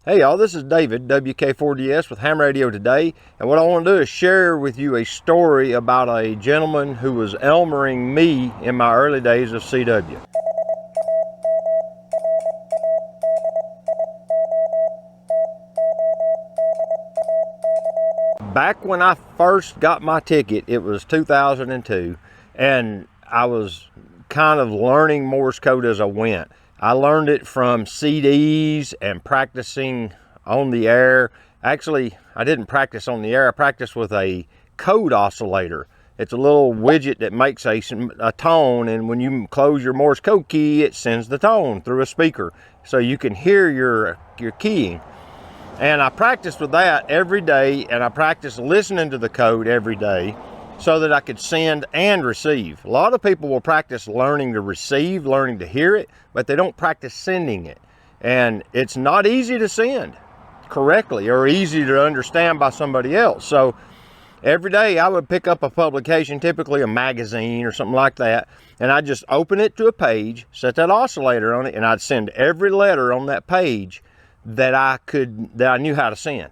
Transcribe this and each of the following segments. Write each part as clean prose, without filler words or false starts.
Hey y'all, this is David, WK4DS with Ham Radio today, and what I want to do is share with you a story about a gentleman who was elmering me in my early days of CW. Back when I first got my ticket, it was 2002, and I was kind of learning Morse code as I went. I learned it from CDs and practicing on the air. Actually, I didn't practice on the air. I practiced with a code oscillator. It's a little widget that makes a tone, and when you close your Morse code key, it sends the tone through a speaker so you can hear your keying. And I practiced with that every day, and I practiced listening to the code every day so that I could send and receive. A lot of people will practice learning to receive, learning to hear it, but they don't practice sending it. And it's not easy to send correctly or easy to understand by somebody else. So every day I would pick up a publication, typically a magazine or something like that, and I'd just open it to a page, set that oscillator on it, and I'd send every letter on that page that I knew how to send.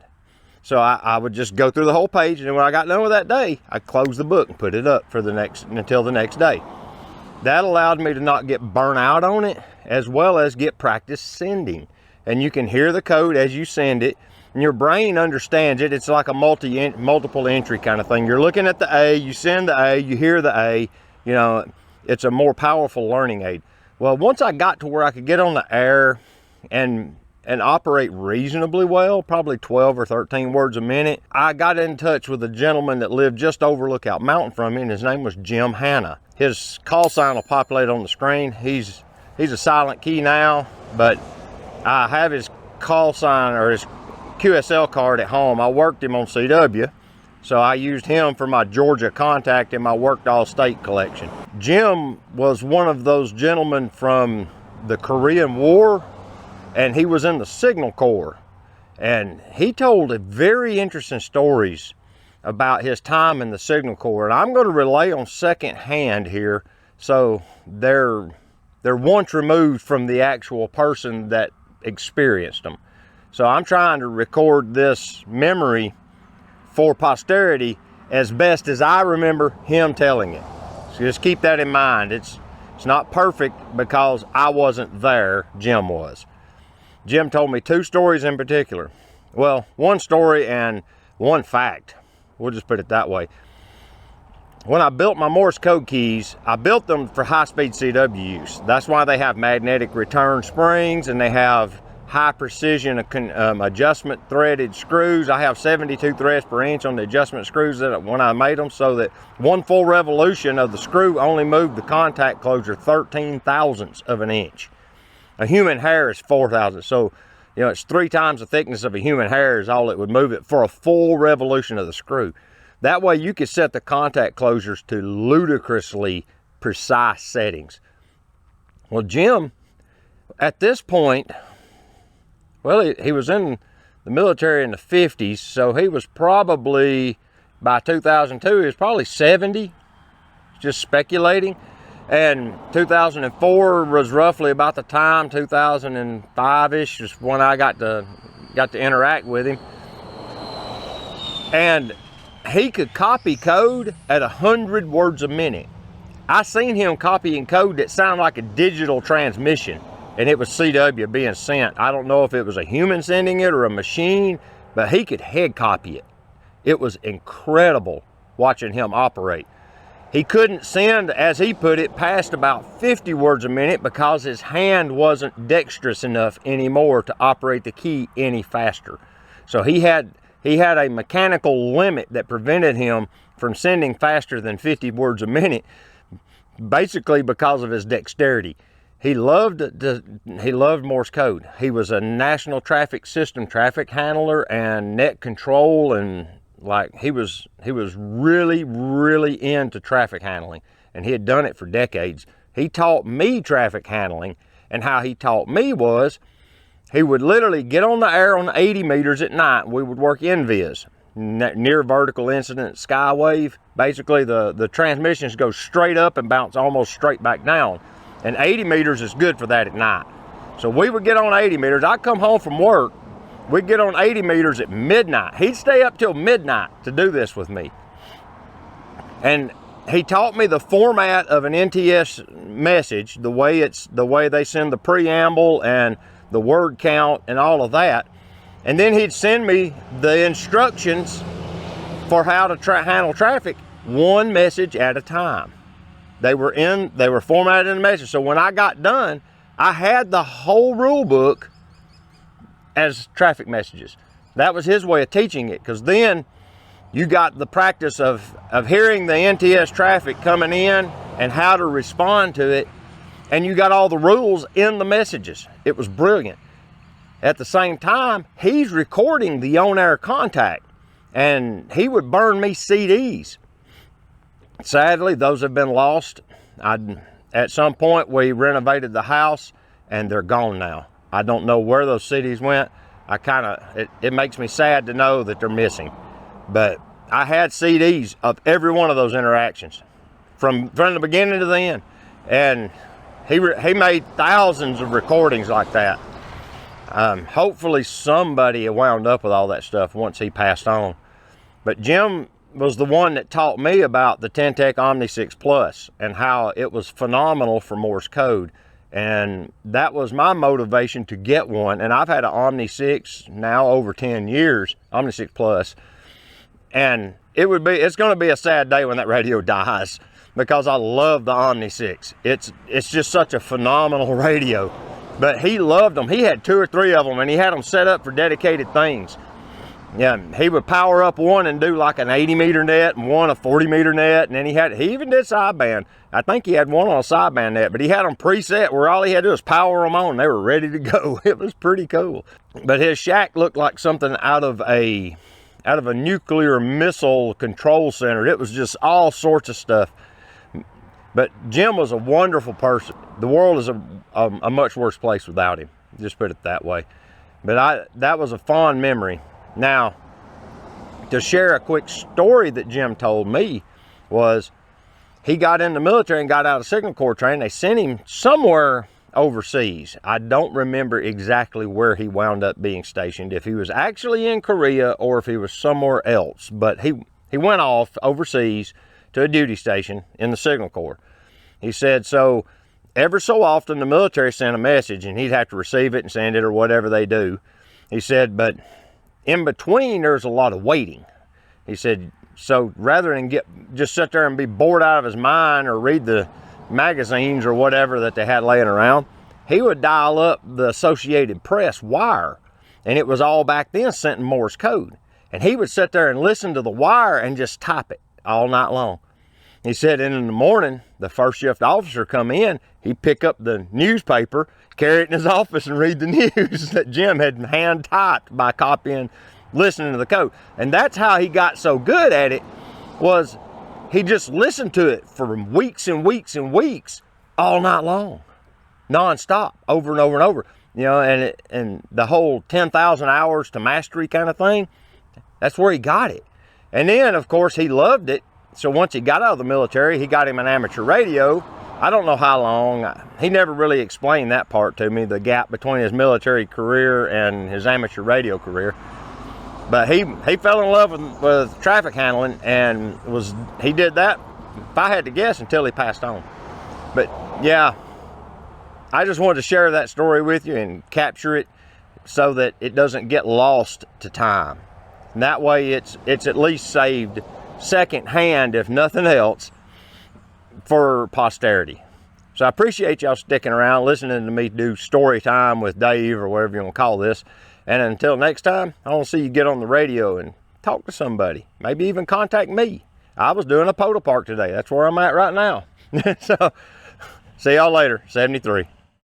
So I would just go through the whole page, and then when I got done with that day, I'd close the book and put it up for until the next day. That allowed me to not get burnt out on it, as well as get practice sending. And you can hear the code as you send it, and your brain understands it. It's like a multiple entry kind of thing. You're looking at the A, you send the A, you hear the A, you know, it's a more powerful learning aid. Well, once I got to where I could get on the air and operate reasonably well, probably 12 or 13 words a minute, I got in touch with a gentleman that lived just over Lookout Mountain from me, and his name was Jim Hanna. His call sign will populate on the screen. He's a silent key now, but I have his call sign or his QSL card at home. I worked him on CW, so I used him for my Georgia contact in my Worked All State collection. Jim was one of those gentlemen from the Korean War, and he was in the Signal Corps, and he told very interesting stories about his time in the Signal Corps, and I'm going to relay on second hand here, so they're once removed from the actual person that experienced them. So I'm trying to record this memory for posterity as best as I remember him telling it. So just keep that in mind. It's not perfect because I wasn't there, Jim was. Jim told me two stories in particular. Well, one story and one fact. We'll just put it that way. When I built my Morse code keys, I built them for high-speed CW use. That's why they have magnetic return springs, and they have high precision adjustment threaded screws. I have 72 threads per inch on the adjustment screws when I made them, so that one full revolution of the screw only moved the contact closure 13 thousandths of an inch. A human hair is 4,000, so you know it's 3 times the thickness of a human hair is all it would move it for a full revolution of the screw. That way you could set the contact closures to ludicrously precise settings. Well, Jim, at this point, well, he was in the military in the 50s, so he was probably, by 2002, he was probably 70, just speculating. And 2004 was roughly about the time, 2005-ish is when I got to interact with him. And he could copy code at 100 words a minute. I seen him copying code that sounded like a digital transmission, and it was CW being sent. I don't know if it was a human sending it or a machine, but he could head copy it. It was incredible watching him operate. He couldn't send, as he put it, past about 50 words a minute because his hand wasn't dexterous enough anymore to operate the key any faster. So he had a mechanical limit that prevented him from sending faster than 50 words a minute, basically because of his dexterity. He loved Morse code. He was a national traffic system traffic handler and net control, and like he was really into traffic handling, and he had done it for decades. He taught me traffic handling, and how he taught me was he would literally get on the air on 80 meters at night. We would work invis, near vertical incident skywave. Basically the transmissions go straight up and bounce almost straight back down, and 80 meters is good for that at night. So we would get on 80 meters. I'd come home from work we'd get on 80 meters at midnight. He'd stay up till midnight to do this with me. And he taught me the format of an NTS message, the way they send the preamble and the word count and all of that. And then he'd send me the instructions for how to handle traffic, one message at a time. They were formatted in the message. So when I got done, I had the whole rule book as traffic messages. That was his way of teaching it, because then you got the practice of hearing the NTS traffic coming in and how to respond to it, and you got all the rules in the messages. It was brilliant. At the same time, he's recording the on-air contact, and he would burn me CDs. Sadly, those have been lost. At some point, we renovated the house, and they're gone now. I don't know where those CDs went. It makes me sad to know that they're missing. But I had CDs of every one of those interactions from the beginning to the end. And he made thousands of recordings like that. Hopefully somebody wound up with all that stuff once he passed on. But Jim was the one that taught me about the Ten-Tec Omni 6 Plus and how it was phenomenal for Morse code. And that was my motivation to get one. And I've had an Omni 6 now over 10 years, Omni 6 Plus. And it's going to be a sad day when that radio dies, because I love the Omni 6. It's just such a phenomenal radio. But he loved them. He had 2 or 3 of them, and he had them set up for dedicated things. Yeah, he would power up one and do like an 80 meter net and one a 40 meter net, and then he even did sideband. I think he had one on a sideband net, but he had them preset where all he had to do was power them on and they were ready to go. It was pretty cool. But his shack looked like something out of a nuclear missile control center. It was just all sorts of stuff. But Jim was a wonderful person. The world is a much worse place without him. Just put it that way. But that was a fond memory. Now, to share a quick story that Jim told me was he got in the military and got out of Signal Corps training. They sent him somewhere overseas. I don't remember exactly where he wound up being stationed, if he was actually in Korea or if he was somewhere else. But he went off overseas to a duty station in the Signal Corps. He said, so ever so often the military sent a message and he'd have to receive it and send it or whatever they do. He said, but in between there's a lot of waiting. He said, so rather than just sit there and be bored out of his mind or read the magazines or whatever that they had laying around, he would dial up the Associated Press wire, and it was all back then sent in Morse code. And he would sit there and listen to the wire and just type it all night long. He said, and in the morning, the first shift officer come in, he'd pick up the newspaper, carry it in his office and read the news that Jim had hand typed by copying, listening to the code. And that's how he got so good at it, was he just listened to it for weeks and weeks and weeks, all night long, nonstop, over and over and over. You know, and the whole 10,000 hours to mastery kind of thing, that's where he got it. And then, of course, he loved it. So once he got out of the military, he got him an amateur radio. I don't know how long. He never really explained that part to me, the gap between his military career and his amateur radio career. But he fell in love with traffic handling, and he did that, if I had to guess, until he passed on. But yeah, I just wanted to share that story with you and capture it so that it doesn't get lost to time. And that way it's at least saved second hand, if nothing else, for posterity. So I appreciate y'all sticking around, listening to me do story time with Dave, or whatever you want to call this. And until next time, I want to see you get on the radio and talk to somebody. Maybe even contact me. I was doing a photo park today. That's where I'm at right now. So see y'all later. 73.